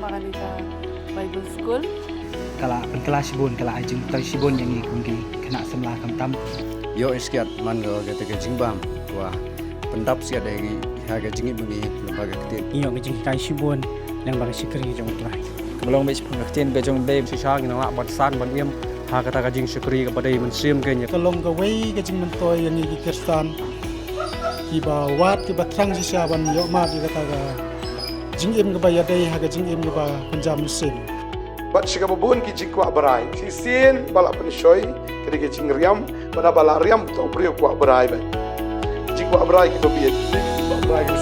makan di Baibl Skul. Kala kelas sibun kala ajeng toy sibun yang ikunggi kena semlah kam. Yo iskiat mango gata ke jingbam wah pendap sia dari harga jingit bungi lembaga Ktien. Iyo ngejing kai sibun yang bagi sikri jong Blei. Belum bisa Ktien ke jong Blei sisa ngin nak bat san ban yem ha kata ka jing sikri kepada Nongkhryiem ke nya. Kalong ka wei ngejing mentoy yang iki Kristan. Kiba wat kiba trang sisa ban yo ma di kata ka jingim ke bayadai ha ka jingim ke ba penjam musim. Bat shika babun ki jingkwa barai si sin bala pensoy kedi ki Nongkhryiem pada bala riam to priyo kwa barai ba jingkwa barai ki to biet jingkwa barai ki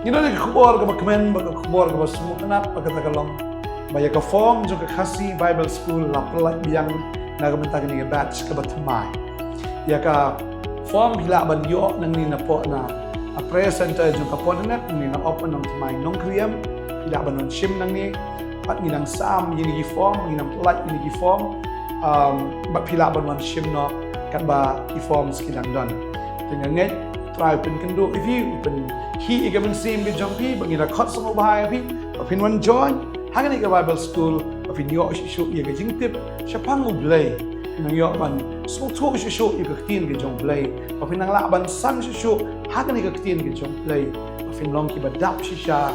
Ino ni kubor ka bakmen baka kubor ka basmu kenap baka tagalong baya ka form jo ka khasi Bible School la pelak biang nagamantag ni batch ka Nongthymmai ya ka form hila ban yo nang ni na po na a prayer center jo ka Potternet ni na open Nongthymmai Nongkhryiem hila ban non shim nang ni pat ni nang sam yini gi form ni nang pelak yini gi form ba hila ban non shim no kat ba ki form skilang don dengan ngai try pen kendo if you pen he again same with jumpy but you cut some bahaya pi pin one join hangani ka Bible School pin yo show ye ga jingtip shapang Blei nang yo ban so to show ye ga Ktien ga jong Blei pin nang la ban san show hangani ka Ktien ga jong Blei pin long ki badap shisha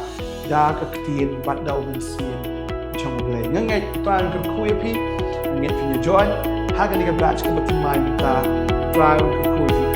da ka Ktien bad da ubin sin jong Blei ngai try ka kuya pi ngai pin yo join hangani ka batch ka Nongthymmai ta try ka kuya